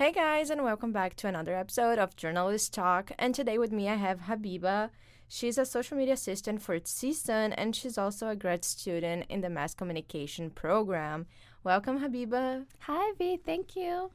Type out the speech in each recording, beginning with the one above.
Hey guys, and welcome back to another episode of Journalist Talk. And today with me I have Habeba. She's a social media assistant for CSUN, and she's also a grad student in the mass communication program. Welcome, Habeba. Hi, V. Thank you.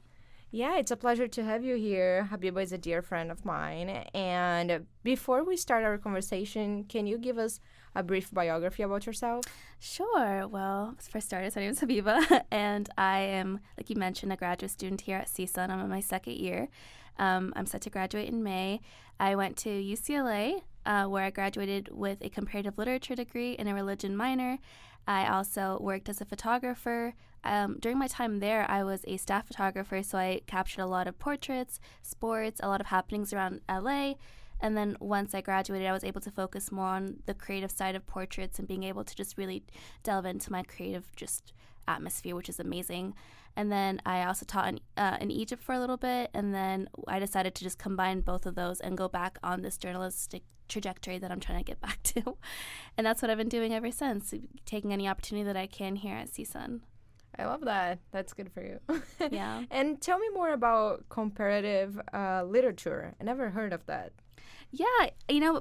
Yeah, it's a pleasure to have you here. Habeba is a dear friend of mine. And before we start our conversation, can you give us a brief biography about yourself? Sure. Well, for starters, my name is Habeba, and I am, like you mentioned, a graduate student here at CSUN. I'm in my second year. I'm set to graduate in May. I went to UCLA, where I graduated with a comparative literature degree and a religion minor. I also worked as a photographer. During my time there, I was a staff photographer, so I captured a lot of portraits, sports, a lot of happenings around LA. And then once I graduated, I was able to focus more on the creative side of portraits and being able to just really delve into my creative just atmosphere, which is amazing. And then I also taught in Egypt for a little bit, and then I decided to just combine both of those and go back on this journalistic trajectory that I'm trying to get back to. And that's what I've been doing ever since, taking any opportunity that I can here at CSUN. I love that. That's good for you. Yeah. And tell me more about comparative literature. I never heard of that. Yeah,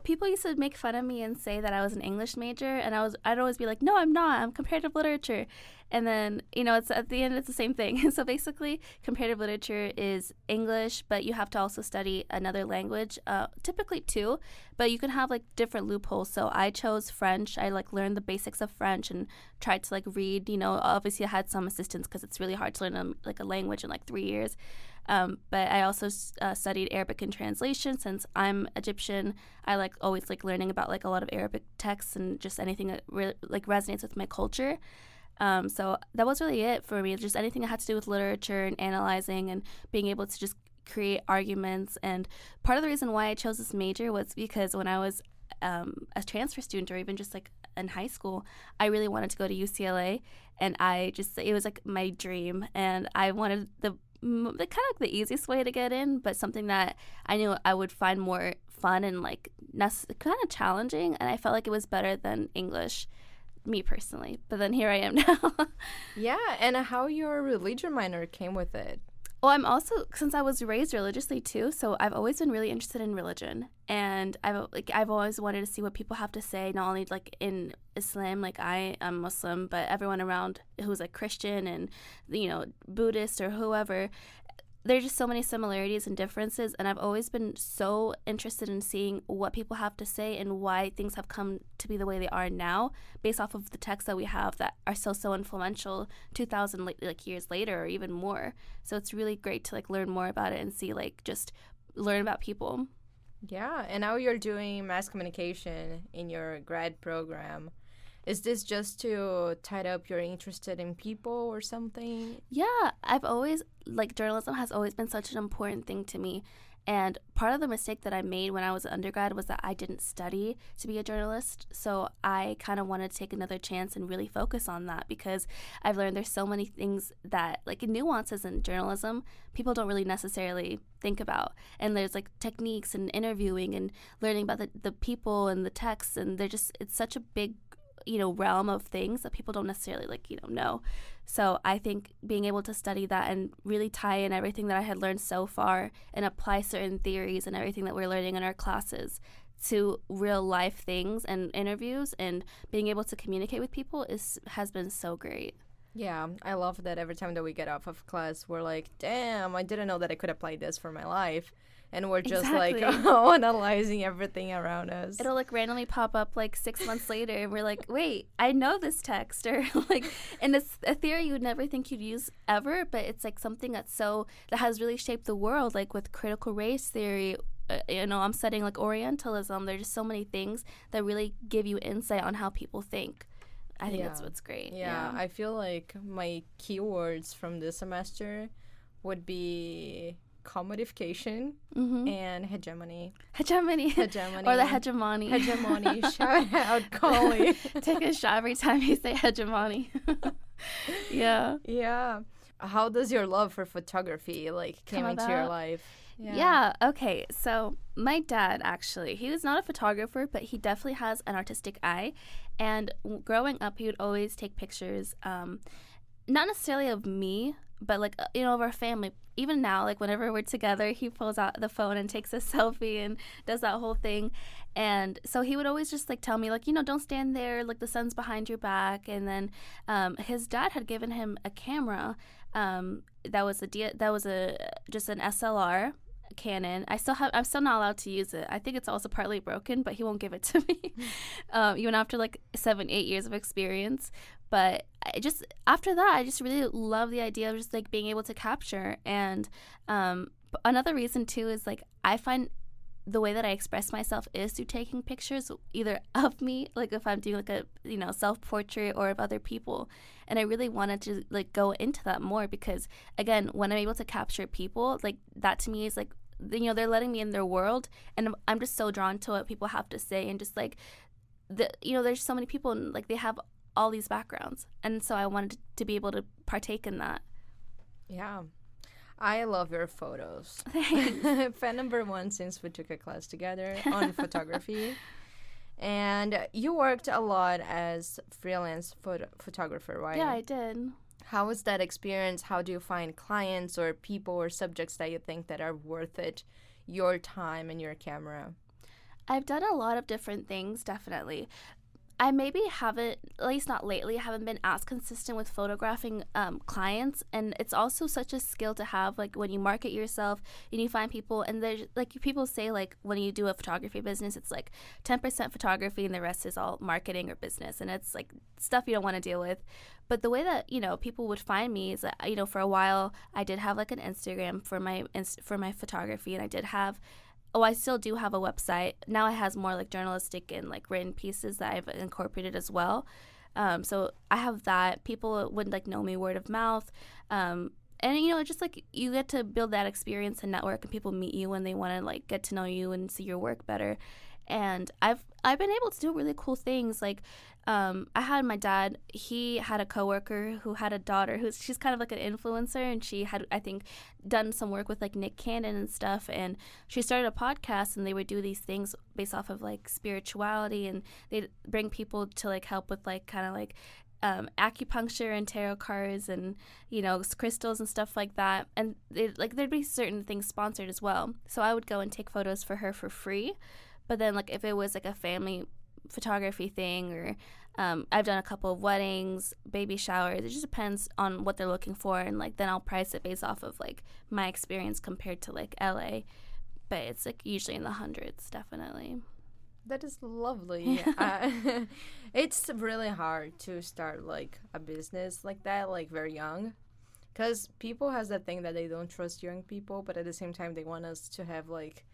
people used to make fun of me and say that I was an English major, and I'd always be like, no, I'm not. I'm comparative literature. And then, it's at the end, it's the same thing. So basically, comparative literature is English, but you have to also study another language, typically two, but you can have like different loopholes. So I chose French. I learned the basics of French and tried to read. Obviously I had some assistance because it's really hard to learn a language in 3 years. But I also studied Arabic and translation. Since I'm Egyptian, I always learning about a lot of Arabic texts and just anything that resonates with my culture. So that was really it for me. Just anything that had to do with literature and analyzing and being able to just create arguments. And part of the reason why I chose this major was because when I was a transfer student, or even just in high school, I really wanted to go to UCLA, and it was my dream, and I wanted the kind of the easiest way to get in, but something that I knew I would find more fun and kind of challenging, and I felt like it was better than English, me personally. But then here I am now. Yeah, and how your religion minor came with it. Well, I'm also, since I was raised religiously too, so I've always been really interested in religion, and I've always wanted to see what people have to say, not only in Islam, I am Muslim, but everyone around who's Christian and Buddhist or whoever. There's just so many similarities and differences, and I've always been so interested in seeing what people have to say and why things have come to be the way they are now, based off of the texts that we have that are still so influential 2,000 years later or even more. So it's really great to learn more about it and see just learn about people. Yeah, and now you're doing mass communication in your grad program. Is this just to tie up you're interested in people or something? Yeah, I've always, journalism has always been such an important thing to me. And part of the mistake that I made when I was an undergrad was that I didn't study to be a journalist. So I kind of wanted to take another chance and really focus on that, because I've learned there's so many things that, nuances in journalism, people don't really necessarily think about. And there's techniques and interviewing and learning about the people and the texts. And it's such a big realm of things that people don't necessarily know. So I think being able to study that and really tie in everything that I had learned so far and apply certain theories and everything that we're learning in our classes to real life things and interviews and being able to communicate with people has been so great. Yeah, I love that every time that we get off of class, we're like, damn, I didn't know that I could apply this for my life. And we're just Exactly. analyzing everything around us. It'll randomly pop up 6 months later, and we're like, wait, I know this text, or and it's a theory you would never think you'd use ever, but it's something that has really shaped the world, with critical race theory. I'm studying Orientalism. There's just so many things that really give you insight on how people think. I think that's what's great. Yeah, I feel like my keywords from this semester would be commodification and hegemony. Hegemony. Or the hegemony. Hegemony. Shout out, Collie. Take a shot every time you say hegemony. Yeah. Yeah. How does your love for photography came into your life? Yeah. Okay. So my dad, actually, he was not a photographer, but he definitely has an artistic eye. And growing up, he would always take pictures, not necessarily of me, But like of our family, even now, like whenever we're together, he pulls out the phone and takes a selfie and does that whole thing. And so he would always just like tell me, like, don't stand there, like the sun's behind your back. And then his dad had given him a camera that was just an SLR Canon. I'm still not allowed to use it. I think it's also partly broken, but he won't give it to me even after like 7-8 years of experience. But after that, I just really love the idea of just like being able to capture. And another reason too is like I find the way that I express myself is through taking pictures, either of me, like if I'm doing like a self-portrait, or of other people. And I really wanted to like go into that more, because again, when I'm able to capture people, like that to me is like, they're letting me in their world, and I'm just so drawn to what people have to say. And just like there's so many people, and like they have all these backgrounds, and so I wanted to be able to partake in that. Yeah, I love your photos. Fan number one since we took a class together on photography. And you worked a lot as freelance photographer, right? Yeah, I did. How was that experience? How do you find clients or people or subjects that you think that are worth it, your time and your camera? I've done a lot of different things, definitely. I maybe haven't, at least not lately, haven't been as consistent with photographing clients. And it's also such a skill to have, like when you market yourself and you find people, and there's like people say like when you do a photography business, it's like 10% photography and the rest is all marketing or business. And it's like stuff you don't want to deal with. But the way that, people would find me is that, for a while I did have like an Instagram for my photography, and I still do have a website. Now it has more like journalistic and like written pieces that I've incorporated as well. So I have that. People would like know me word of mouth. And just like you get to build that experience and network, and people meet you when they want to like get to know you and see your work better. And I've been able to do really cool things. Like I had my dad, he had a coworker who had a daughter she's kind of like an influencer, and she had, I think, done some work with like Nick Cannon and stuff, and she started a podcast, and they would do these things based off of like spirituality, and they'd bring people to like help with like kind of like acupuncture and tarot cards and crystals and stuff like that. And there'd be certain things sponsored as well, so I would go and take photos for her for free. But then like if it was like a family photography thing, or I've done a couple of weddings, baby showers, it just depends on what they're looking for, and like then I'll price it based off of like my experience compared to like LA. But it's like usually in the hundreds, definitely. That is lovely. It's really hard to start like a business like that, like very young, because people has that thing that they don't trust young people, but at the same time they want us to have like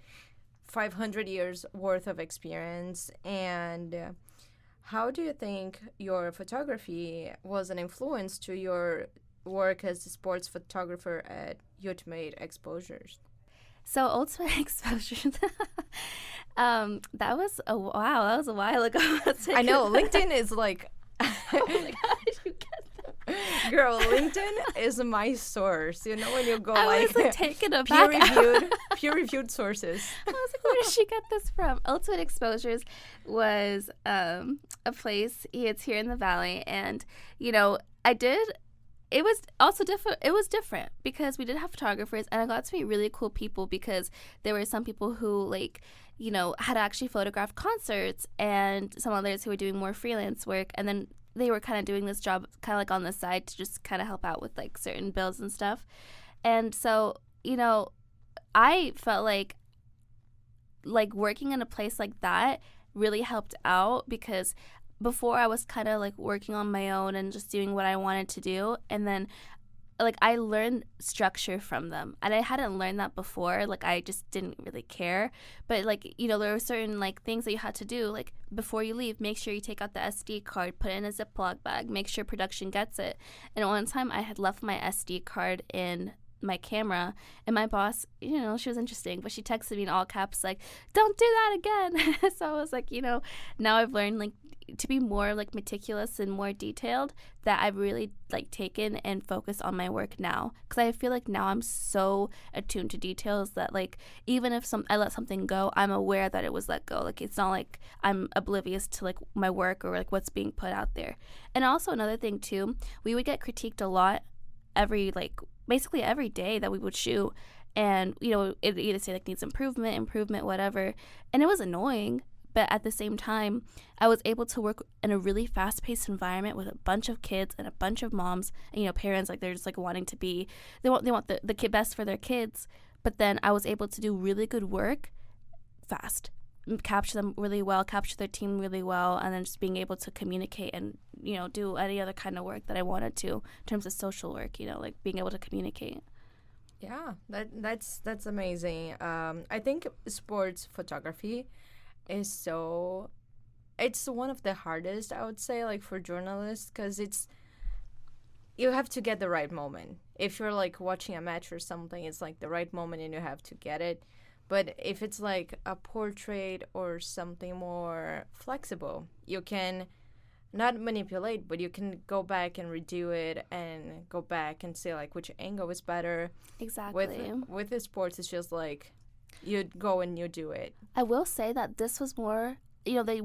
500 years worth of experience. And how do you think your photography was an influence to your work as a sports photographer at Ultimate Exposures? So Ultimate Exposures, that was a while ago. I know, LinkedIn is like, oh my God, how did you get that? Girl, LinkedIn is my source. When you go I was like taken aback. peer-reviewed sources. I was like, where did she get this from? Ultimate Exposures was a place. It's here in the Valley, and it was also different. It was different because we did have photographers, and I got to meet really cool people, because there were some people who like had actually photographed concerts, and some others who were doing more freelance work, and then they were kind of doing this job kind of like on the side to just kind of help out with like certain bills and stuff. And so, I felt like working in a place like that really helped out, because before I was kind of like working on my own and just doing what I wanted to do. And then like I learned structure from them, and I hadn't learned that before. Like I just didn't really care. But like there were certain like things that you had to do, like before you leave, make sure you take out the SD card, put it in a Ziploc bag, make sure production gets it. And one time I had left my SD card in my camera, and my boss, she was interesting, but she texted me in all caps like, don't do that again. So I was like, now I've learned like to be more like meticulous and more detailed, that I've really like taken and focused on my work now, because I feel like now I'm so attuned to details that like even if I let something go, I'm aware that it was let go. Like it's not like I'm oblivious to like my work or like what's being put out there. And also another thing too, we would get critiqued a lot every like basically every day that we would shoot. And, you know, it would either say, like, needs improvement, whatever. And it was annoying. But at the same time, I was able to work in a really fast-paced environment with a bunch of kids and a bunch of moms and, you know, parents. Like, they're just, like, wanting to be, they want the kid best for their kids. But then I was able to do really good work fast, capture them really well, capture their team really well, and then just being able to communicate and, you know, do any other kind of work that I wanted to in terms of social work, you know, like being able to communicate. Yeah, that's amazing. I think sports photography is it's one of the hardest, I would say, like for journalists, because you have to get the right moment. If you're like watching a match or something, it's like the right moment and you have to get it. But if it's like a portrait or something more flexible, you can not manipulate, but you can go back and redo it and go back and say like which angle is better. Exactly. With the sports, it's just like you go and you do it. I will say that this was more, you know, they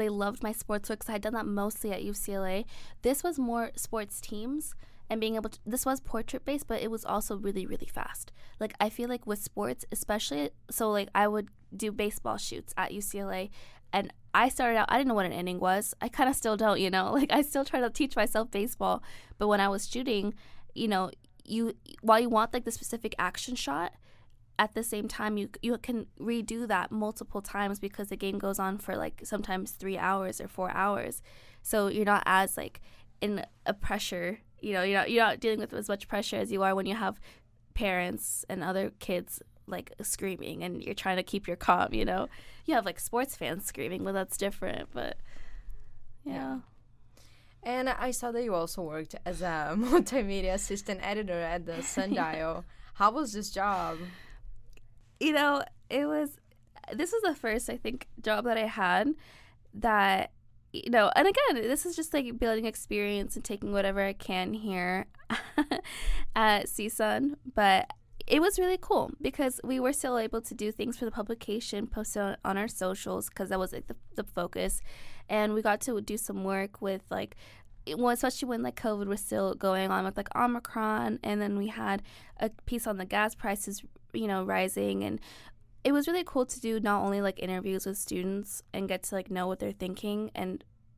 loved my sports work because I had done that mostly at UCLA. This was more sports teams and being able to, this was portrait based, but it was also really, really fast. Like, I feel like with sports, especially, so like I would do baseball shoots at UCLA, and I started out, I didn't know what an inning was. I kind of still don't, you know, like I still try to teach myself baseball. But when I was shooting, you know, while you want like the specific action shot, at the same time, you can redo that multiple times because the game goes on for like sometimes 3 hours or 4 hours. So you're not as like in a pressure, you know, you're not dealing with as much pressure as you are when you have parents and other kids like screaming and you're trying to keep your calm, you know. You have like sports fans screaming, but that's different. But yeah. And I saw that you also worked as a multimedia assistant editor at the Sundial. How was this job? You know, this was the first, I think, job that I had that, you know, and again, this is just like building experience and taking whatever I can here at CSUN. But it was really cool because we were still able to do things for the publication, post it on our socials because that was like the focus. And we got to do some work with like, well, especially when like COVID was still going on with like Omicron, and then we had a piece on the gas prices, you know, rising, and it was really cool to do not only like interviews with students and get to like know what they're thinking,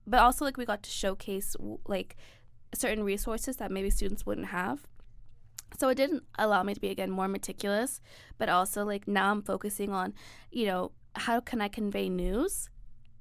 but also like we got to showcase like certain resources that maybe students wouldn't have. So it didn't allow me to be, again, more meticulous, but also like now I'm focusing on, you know, how can I convey news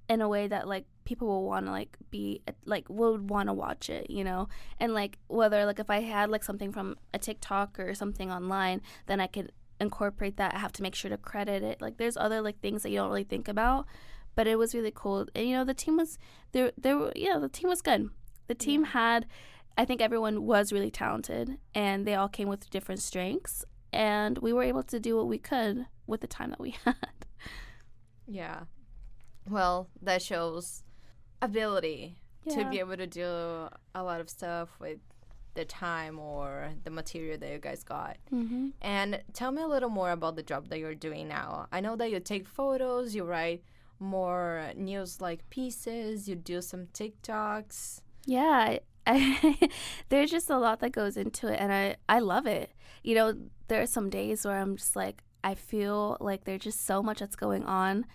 in a way that like people will want to like be like would want to watch it, you know, and like whether like if I had like something from a TikTok or something online, then I could incorporate that. I have to make sure to credit it. Like there's other like things that you don't really think about, but it was really cool. And you know, the team was there you know, the team was good. The team had, I think everyone was really talented and they all came with different strengths, and we were able to do what we could with the time that we had. Yeah. Well, that shows ability to be able to do a lot of stuff with the time or the material that you guys got. Mm-hmm. And tell me a little more about the job that you're doing now. I know that you take photos, you write more news-like pieces, you do some TikToks. Yeah, there's just a lot that goes into it, and I love it. You know, there are some days where I'm just like, I feel like there's just so much that's going on.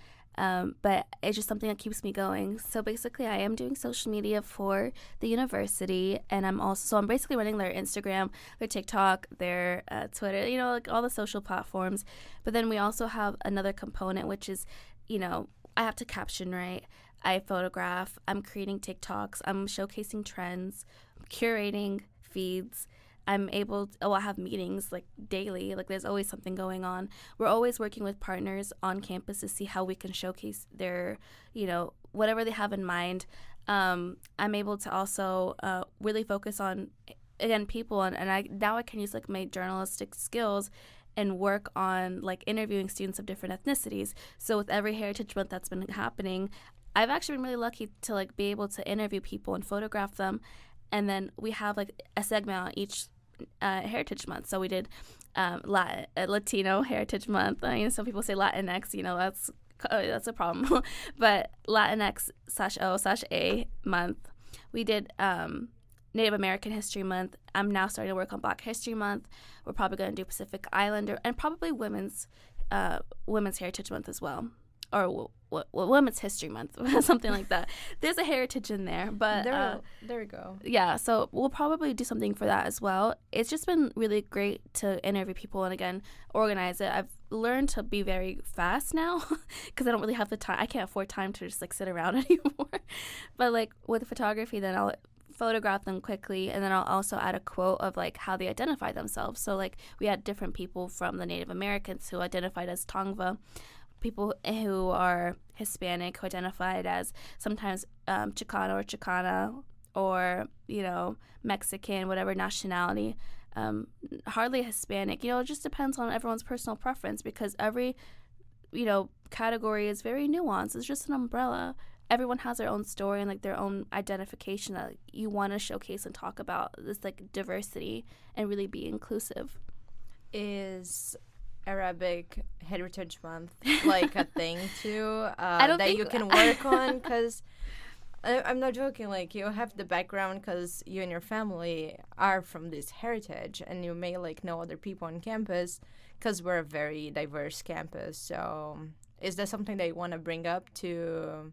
But it's just something that keeps me going. So basically, I am doing social media for the university, and I'm basically running their Instagram, their TikTok, their Twitter, you know, like all the social platforms. But then we also have another component, which is, you know, I have to caption, right? I photograph, I'm creating TikToks, I'm showcasing trends, curating feeds. I have meetings like daily, like there's always something going on. We're always working with partners on campus to see how we can showcase their, you know, whatever they have in mind. I'm able to also really focus on, again, people, and I can use like my journalistic skills and work on like interviewing students of different ethnicities. So with every Heritage Month that's been happening, I've actually been really lucky to like be able to interview people and photograph them. And then we have like a segment on each Heritage Month. So we did Latino Heritage Month. You know, some people say Latinx, you know, that's a problem. But Latinx /O/A month. We did Native American History Month. I'm now starting to work on Black History Month. We're probably going to do Pacific Islander and probably Women's Heritage Month as well, or Women's History Month, something like that. There's a heritage in there, but there we go. Yeah, so we'll probably do something for that as well. It's just been really great to interview people and again organize it. I've learned to be very fast now because I don't really have the time. I can't afford time to just like sit around anymore. But like with photography, then I'll photograph them quickly, and then I'll also add a quote of like how they identify themselves. So like we had different people from the Native Americans who identified as Tongva, people who are Hispanic who identified as sometimes Chicano or Chicana, or Mexican, whatever nationality, hardly Hispanic. It just depends on everyone's personal preference, because every category is very nuanced. It's just an umbrella. Everyone has their own story and like their own identification that you want to showcase and talk about this like diversity and really be inclusive. Is Arabic Heritage Month like a thing too that you can work on? Because I'm not joking, like you have the background because you and your family are from this heritage, and you may like know other people on campus because we're a very diverse campus. So is that something that you want to bring up to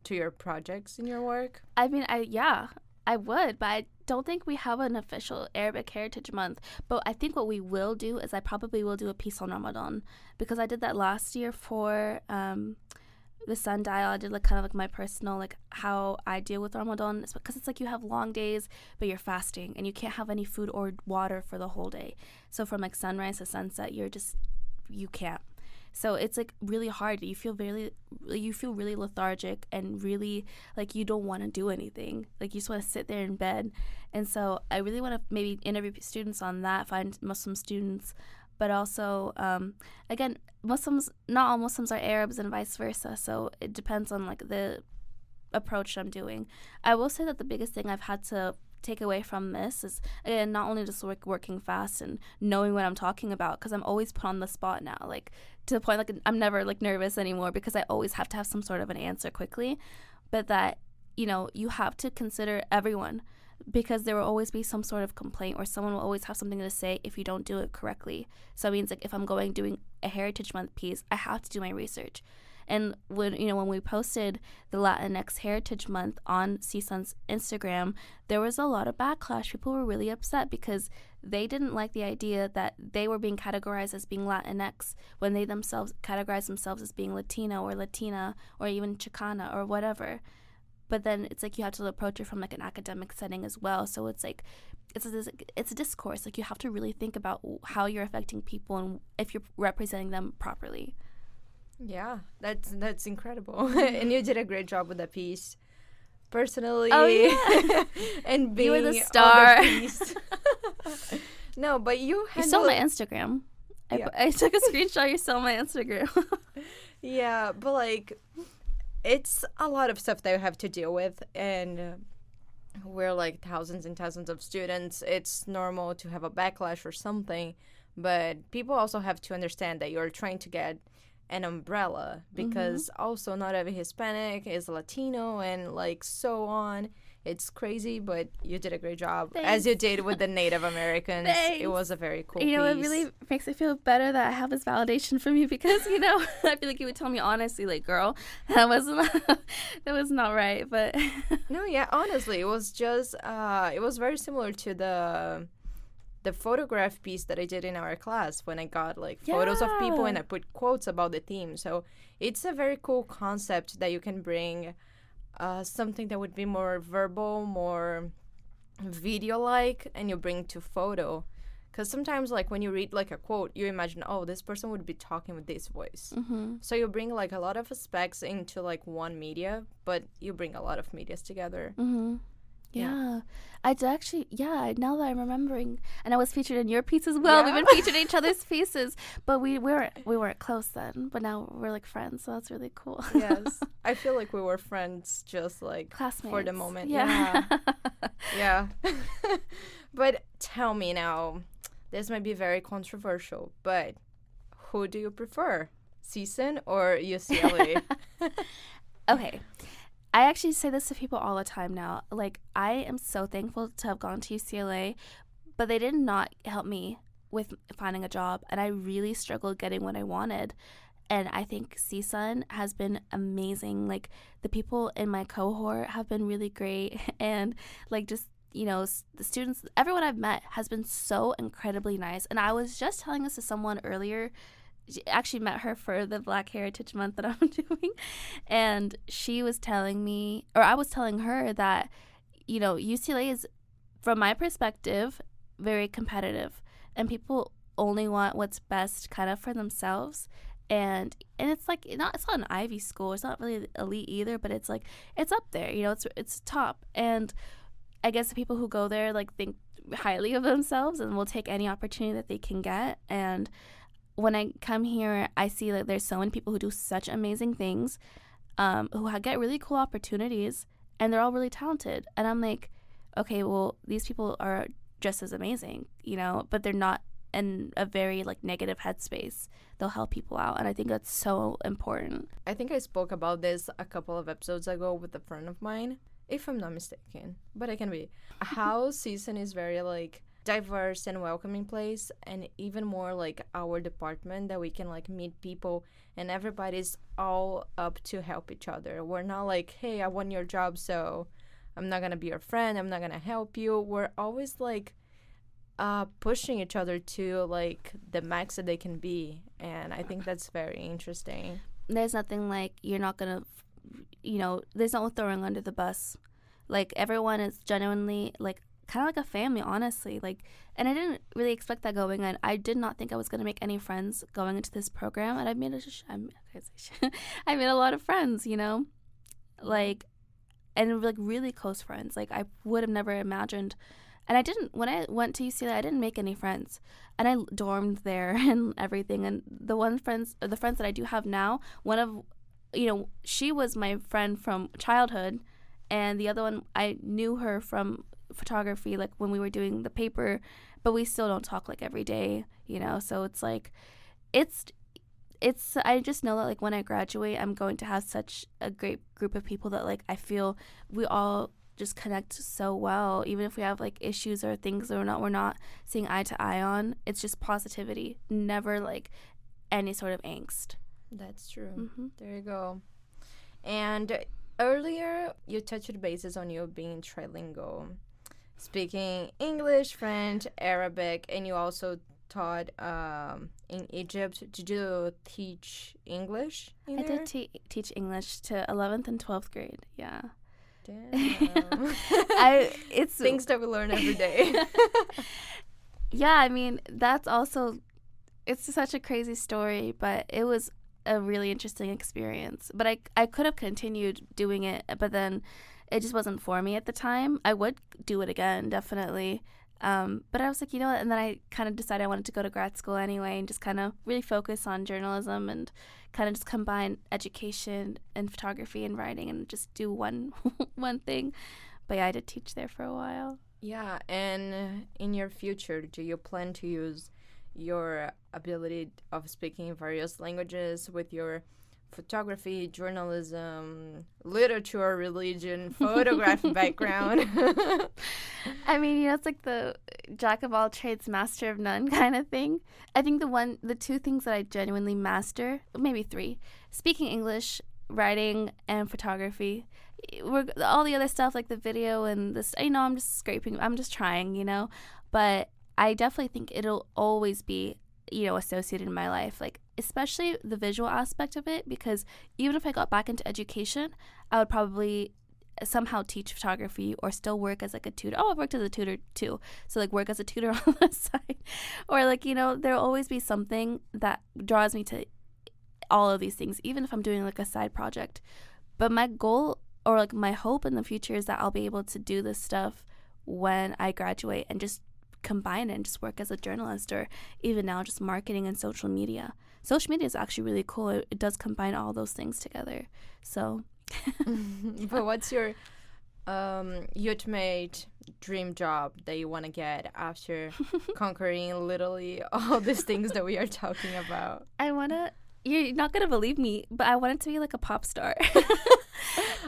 your projects in your work? I mean, I would, but I don't think we have an official Arabic Heritage Month. But I think what we will do is I probably will do a piece on Ramadan, because I did that last year for the Sundial. I did like kind of like my personal like how I deal with Ramadan. It's because it's like you have long days, but you're fasting and you can't have any food or water for the whole day. So from like sunrise to sunset, you can't. So it's like really hard. You feel really lethargic and really like you don't want to do anything. Like you just want to sit there in bed. And so I really want to maybe interview students on that, find Muslim students, but also again, not all Muslims are Arabs and vice versa. So it depends on like the approach I'm doing. I will say that the biggest thing I've had to take away from this is, again, not only just working fast and knowing what I'm talking about, because I'm always put on the spot now, like to the point like I'm never like nervous anymore because I always have to have some sort of an answer quickly, but that you have to consider everyone, because there will always be some sort of complaint or someone will always have something to say if you don't do it correctly. So it means like if I'm doing a Heritage Month piece, I have to do my research. And when we posted the Latinx Heritage Month on CSUN's Instagram, there was a lot of backlash. People were really upset because they didn't like the idea that they were being categorized as being Latinx when they themselves categorize themselves as being Latino or Latina or even Chicana or whatever. But then it's like you have to approach it from like an academic setting as well. So it's like it's a discourse. Like you have to really think about how you're affecting people and if you're representing them properly. Yeah, that's incredible. And you did a great job with that piece. Personally, and being you were the star. No, but you stole my Instagram. Yeah. I took a screenshot. You stole my Instagram. Yeah, but like, it's a lot of stuff that you have to deal with, and we're like thousands and thousands of students. It's normal to have a backlash or something, but people also have to understand that you're trying to get an umbrella, because also not every Hispanic is Latino and like so on. It's crazy, but you did a great job. Thanks. As you did with the Native Americans. Thanks. It was a very cool piece. It really makes me feel better that I have this validation from you, because I feel like you would tell me honestly, like, girl, that was not right. But no, yeah, honestly, it was just it was very similar to the photograph piece that I did in our class, when I got like photos of people and I put quotes about the theme. So it's a very cool concept that you can bring something that would be more verbal, more video-like, and you bring to photo. Because sometimes like when you read like a quote, you imagine, oh, this person would be talking with this voice. So you bring like a lot of aspects into like one media, but you bring a lot of medias together. Yeah. I did actually, now that I'm remembering. And I was featured in your piece as well. We've been featured in each other's pieces. But we weren't close then. But now we're like friends, so that's really cool. Yes. I feel like we were friends just like classmates for the moment. Yeah. Yeah. But tell me now, this might be very controversial, but who do you prefer? CSUN or UCLA? Okay. I actually say this to people all the time now. Like, I am so thankful to have gone to UCLA, but they did not help me with finding a job, and I really struggled getting what I wanted. And I think CSUN has been amazing. Like, the people in my cohort have been really great, and like, just, you know, the students, everyone I've met has been so incredibly nice. And I was just telling this to someone earlier. Actually met her for the Black Heritage Month that I'm doing, and she was telling me, or I was telling her, that, you know, UCLA is, from my perspective, very competitive, and people only want what's best kind of for themselves. And it's like, it's not an Ivy school, it's not really elite either, but it's like, it's up there, you know, it's top. And I guess the people who go there like think highly of themselves and will take any opportunity that they can get. And when I come here, I see that there's so many people who do such amazing things, who get really cool opportunities, and they're all really talented. And I'm like, okay, well, these people are just as amazing, you know, but they're not in a very like negative headspace. They'll help people out, and I think that's so important. I think I spoke about this a couple of episodes ago with a friend of mine, if I'm not mistaken, but I can be. How CSUN is very like diverse and welcoming place, and even more like our department, that we can like meet people and everybody's all up to help each other. We're not like, hey, I want your job, so I'm not gonna be your friend, I'm not gonna help you. We're always like pushing each other to like the max that they can be, and I think that's very interesting. There's nothing like, you're not gonna, you know, there's no throwing under the bus. Like, everyone is genuinely like kind of like a family, honestly. Like, and I didn't really expect that going in. I did not think I was going to make any friends going into this program, and I made I made a lot of friends, you know, like, and like really close friends. Like, I would have never imagined. And I didn't, when I went to UCLA, I didn't make any friends, and I dormed there and everything. And the friends that I do have now, one of, you know, she was my friend from childhood, and the other one, I knew her from photography, like when we were doing the paper, but we still don't talk like every day, you know. So it's like, it's I just know that like when I graduate, I'm going to have such a great group of people that like I feel we all just connect so well, even if we have like issues or things that we're not seeing eye to eye on. It's just positivity, never like any sort of angst. That's true. Mm-hmm. There you go. And earlier you touched bases on you being trilingual, speaking English, French, Arabic, and you also taught in Egypt. Did you teach English in there? I did teach English to 11th and 12th grade, yeah. Damn. It's things that we learn every day. Yeah, I mean, that's also, it's such a crazy story, but it was a really interesting experience. But I could have continued doing it, but then it just wasn't for me at the time. I would do it again, definitely. But I was like, you know what? And then I kind of decided I wanted to go to grad school anyway and just kind of really focus on journalism and kind of just combine education and photography and writing and just do one thing. But yeah, I did teach there for a while. Yeah, and in your future, do you plan to use your ability of speaking various languages with your photography, journalism, literature, religion, photography background? I mean, you know, it's like the jack of all trades, master of none kind of thing. I think the two things that I genuinely master, maybe three: speaking English, writing, and photography. All the other stuff like the video and this, you know, I'm just scraping, I'm just trying, you know, but I definitely think it'll always be, you know, associated in my life, like especially the visual aspect of it, because even if I got back into education, I would probably somehow teach photography or still work as like a tutor. I've worked as a tutor too, so like work as a tutor on the side, or like, you know, there'll always be something that draws me to all of these things, even if I'm doing like a side project. But my goal, or like my hope in the future, is that I'll be able to do this stuff when I graduate and just combine it and just work as a journalist, or even now just marketing and social media. Social media is actually really cool. It does combine all those things together. So but what's your ultimate dream job that you want to get after conquering literally all these things that we are talking about? I want to, you're not gonna believe me, but I wanted to be like a pop star.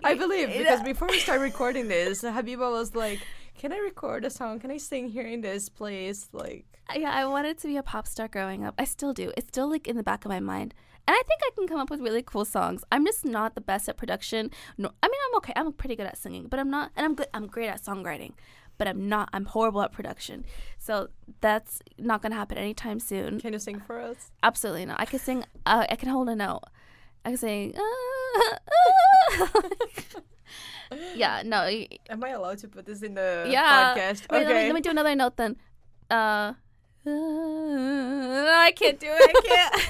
I believe, because before we start recording this, Habiba was like, can I record a song? Can I sing here in this place? Like, yeah, I wanted to be a pop star growing up. I still do. It's still like in the back of my mind. And I think I can come up with really cool songs. I'm just not the best at production. No, I mean, I'm okay. I'm pretty good at singing, but I'm not, and I'm good. I'm great at songwriting, but I'm horrible at production. So that's not going to happen anytime soon. Can you sing for us? Absolutely not. I can sing, I can hold a note. I can sing, yeah, no. Am I allowed to put this in the Yeah. podcast? Wait, Okay. let me do another note then. I can't do it. I can't.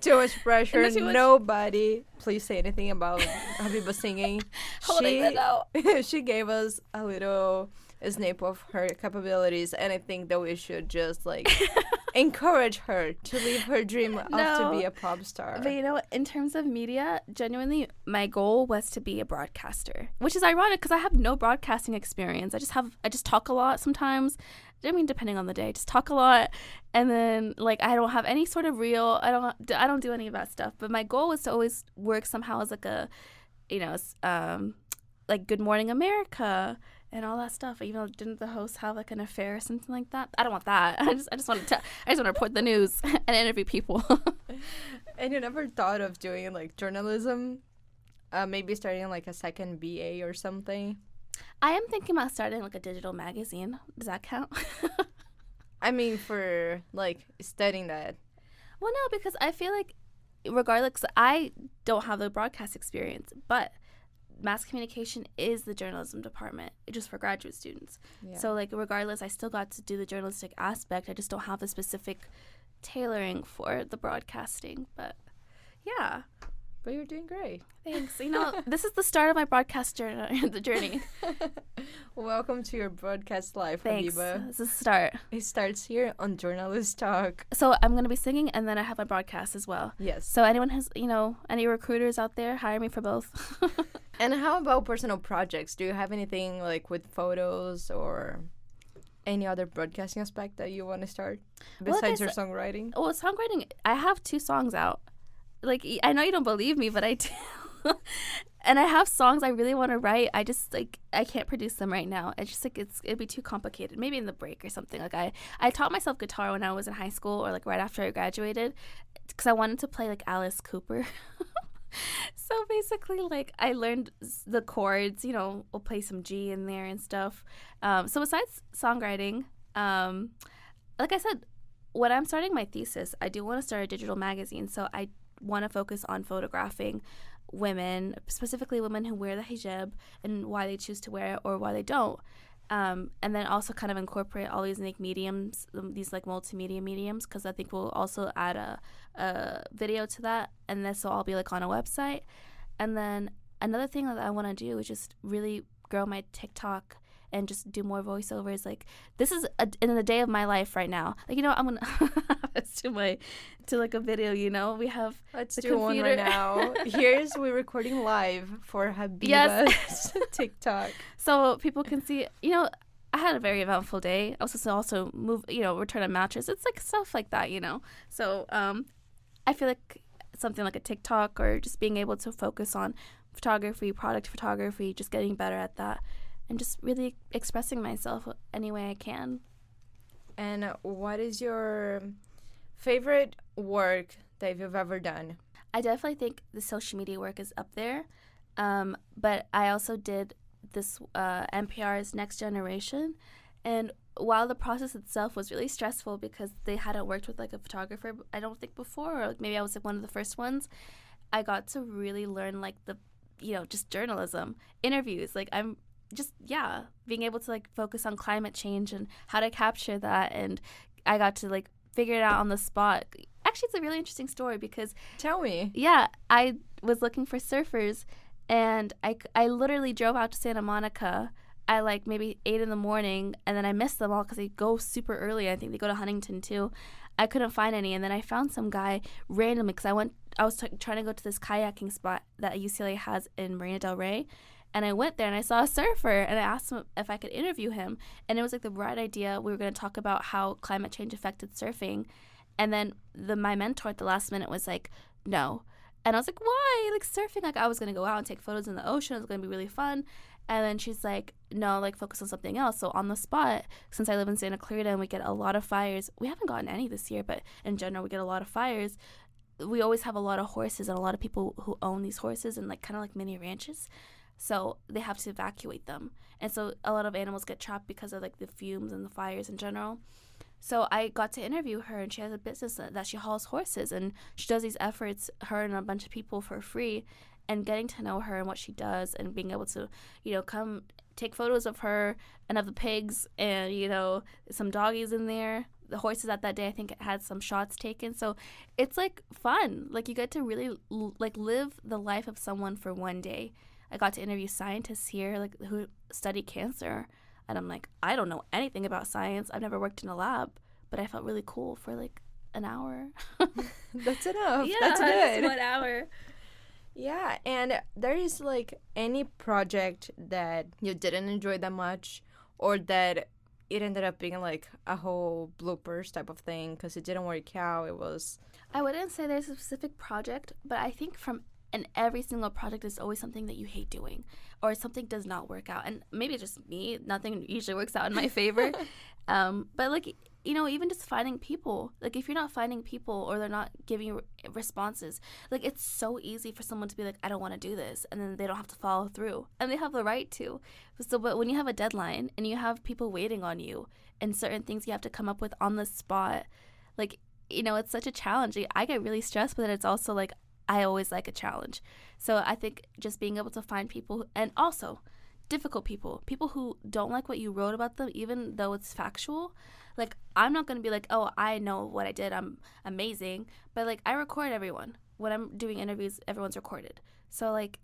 Too much pressure. Too much- Nobody, please say anything about Habiba singing. Holding it out. She gave us a little snap of her capabilities, and I think that we should just like encourage her to live her dream of to be a pop star. But you know what? In terms of media, genuinely, my goal was to be a broadcaster, which is ironic because I have no broadcasting experience. I just talk a lot sometimes. I mean, depending on the day, just talk a lot, and then like I don't have any sort of reel. I don't do any of that stuff. But my goal was to always work somehow as like a, like Good Morning America and all that stuff. Even though didn't the host have like an affair or something like that? I don't want that. I just want to report the news and interview people. And you never thought of doing like journalism? Maybe starting like a second BA or something? I am thinking about starting like a digital magazine. Does that count? I mean, for like studying that. Well, no, because I feel like regardless, I don't have the broadcast experience, but mass communication is the journalism department, just for graduate students. Yeah. So like regardless, I still got to do the journalistic aspect. I just don't have the specific tailoring for the broadcasting. But yeah. But you're doing great. Thanks. You know, this is the start of my broadcast journey. Welcome to your broadcast life, Thanks. Habiba. This is the start. It starts here on Journalist Talk. So I'm going to be singing, and then I have my broadcast as well. Yes. So anyone has, any recruiters out there, hire me for both. And how about personal projects? Do you have anything like with photos or any other broadcasting aspect that you want to start besides your songwriting? Well, songwriting, I have 2 songs out. Like, I know you don't believe me, but I do. And I have songs I really want to write. I just, like, I can't produce them right now. It's just, like, it'd be too complicated. Maybe in the break or something. Like, I taught myself guitar when I was in high school or, like, right after I graduated because I wanted to play, like, Alice Cooper. So, basically, like, I learned the chords, we'll play some G in there and stuff. So, besides songwriting, like I said, when I'm starting my thesis, I do want to start a digital magazine. So, I want to focus on photographing women, specifically women who wear the hijab and why they choose to wear it or why they don't. And then also kind of incorporate all these like mediums, these like multimedia mediums, because I think we'll also add a video to that, and this will all be like on a website. And then another thing that I want to do is just really grow my TikTok and just do more voiceovers. Like, this is in the day of my life right now. Like, I'm gonna let's do like a video. We have Let's the do one right now. We're recording live for Habiba's TikTok, so people can see. I had a very eventful day. I was supposed to also move, return a mattress. It's like stuff like that, So I feel like something like a TikTok or just being able to focus on photography, product photography, just getting better at that. And just really expressing myself any way I can. And what is your favorite work that you've ever done? I definitely think the social media work is up there. But I also did this NPR's Next Generation. And while the process itself was really stressful because they hadn't worked with like a photographer, I don't think before, or like maybe I was like one of the first ones, I got to really learn like the, just journalism, interviews. Like being able to like focus on climate change and how to capture that, and I got to like figure it out on the spot. Actually, it's a really interesting story because Tell me. Yeah, I was looking for surfers, and I literally drove out to Santa Monica at like maybe 8 in the morning, and then I missed them all because they go super early. I think they go to Huntington too. I couldn't find any, and then I found some guy randomly because I was trying to go to this kayaking spot that UCLA has in Marina Del Rey. And I went there and I saw a surfer, and I asked him if I could interview him. And it was like the right idea. We were going to talk about how climate change affected surfing. And then my mentor at the last minute was like, no. And I was like, why? Like surfing, like I was going to go out and take photos in the ocean. It was going to be really fun. And then she's like, no, like focus on something else. So on the spot, since I live in Santa Clarita and we get a lot of fires, we haven't gotten any this year, but in general, we get a lot of fires. We always have a lot of horses and a lot of people who own these horses and like kind of like mini ranches. So they have to evacuate them. And so a lot of animals get trapped because of like the fumes and the fires in general. So I got to interview her, and she has a business that she hauls horses, and she does these efforts, her and a bunch of people, for free. And getting to know her and what she does, and being able to, come take photos of her and of the pigs, and some doggies in there. The horses at that day, I think, had some shots taken. So it's like fun. Like you get to really like live the life of someone for one day. I got to interview scientists here, like who study cancer. And I'm like, I don't know anything about science. I've never worked in a lab, but I felt really cool for like an hour. That's enough. Yeah, that's good. 1 hour. Yeah, and there is like any project that you didn't enjoy that much, or that it ended up being like a whole bloopers type of thing because it didn't work out. It was. I wouldn't say there's a specific project, but I think and every single project is always something that you hate doing, or something does not work out. And maybe it's just me, nothing usually works out in my favor. But like, even just finding people, like if you're not finding people or they're not giving you responses, like it's so easy for someone to be like, I don't want to do this. And then they don't have to follow through, and they have the right to. So, but when you have a deadline and you have people waiting on you and certain things you have to come up with on the spot, like, it's such a challenge. I get really stressed, but it's also like, I always like a challenge. So I think just being able to find people, and also difficult people who don't like what you wrote about them, even though it's factual. Like, I'm not going to be like, oh, I know what I did, I'm amazing. But like, I record everyone. When I'm doing interviews, everyone's recorded. So like,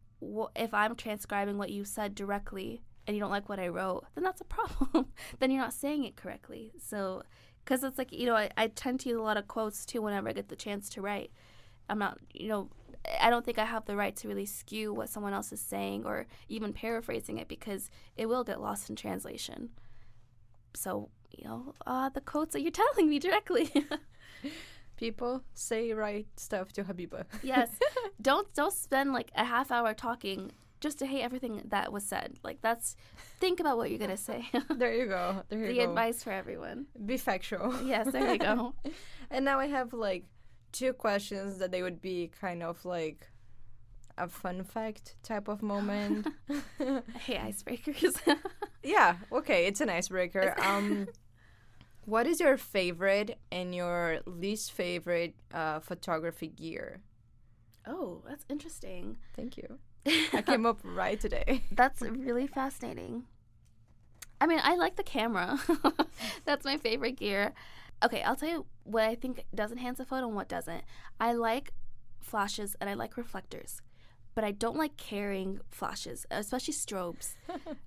if I'm transcribing what you said directly and you don't like what I wrote, then that's a problem. Then you're not saying it correctly. So, because it's like, I tend to use a lot of quotes too whenever I get the chance to write. I'm not, I don't think I have the right to really skew what someone else is saying or even paraphrasing it, because it will get lost in translation. So, the quotes that you're telling me directly. People, say right stuff to Habeba. Yes. Don't spend like a half hour talking just to hate everything that was said. Like, think about what you're going to say. There you go. The advice for everyone. Be factual. Yes, there you go. And now I have like 2 questions that they would be kind of like a fun fact type of moment. I hate icebreakers. Yeah, okay, it's an icebreaker. What is your favorite and your least favorite photography gear? Oh, that's interesting. Thank you. I came up right today. That's really fascinating. I mean, I like the camera. That's my favorite gear. Okay, I'll tell you what I think does enhance a photo and what doesn't. I like flashes and I like reflectors, but I don't like carrying flashes, especially strobes.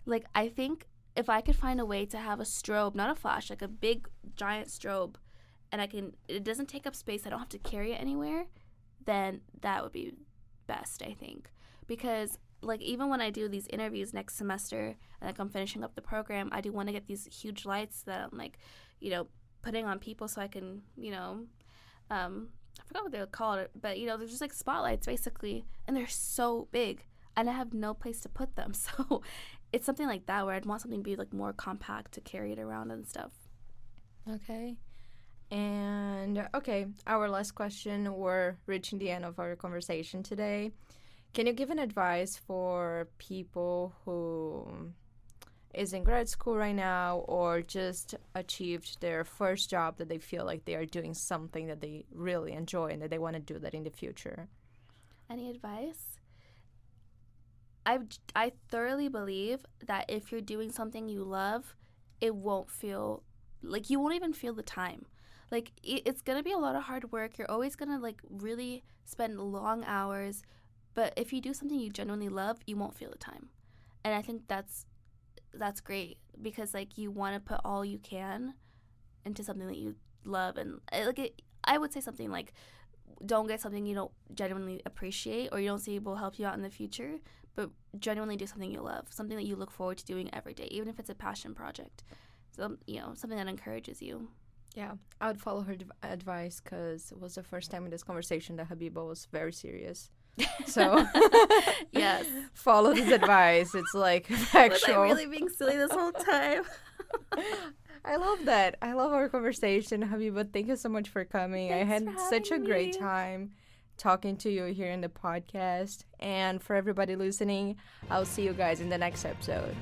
Like, I think if I could find a way to have a strobe, not a flash, like a big giant strobe, and it doesn't take up space, I don't have to carry it anywhere, then that would be best, I think. Because like, even when I do these interviews next semester, and like I'm finishing up the program, I do want to get these huge lights that I'm like, putting on people so I can, I forgot what they would call it, but they're just like spotlights basically, and they're so big, and I have no place to put them. So it's something like that where I'd want something to be like more compact to carry it around and stuff. Okay. And okay, our last question. We're reaching the end of our conversation today. Can you give an advice for people who is in grad school right now, or just achieved their first job, that they feel like they are doing something that they really enjoy and that they want to do that in the future? Any advice? I thoroughly believe that if you're doing something you love, it won't feel like, you won't even feel the time. Like, it's going to be a lot of hard work. You're always going to like really spend long hours, but if you do something you genuinely love, you won't feel the time. And I think that's great, because like, you want to put all you can into something that you love. And I would say something like, don't get something you don't genuinely appreciate or you don't see will help you out in the future, but genuinely do something you love, something that you look forward to doing every day, even if it's a passion project. So, something that encourages you. Yeah, I would follow her advice because it was the first time in this conversation that Habeba was very serious. So, Yes. follow this advice. It's like Was factual. I really being silly this whole time? I love that. I love our conversation, Habiba. Thank you so much for coming. I Thanks had for such a having great me. time talking to you here in the podcast. And for everybody listening, I'll see you guys in the next episode.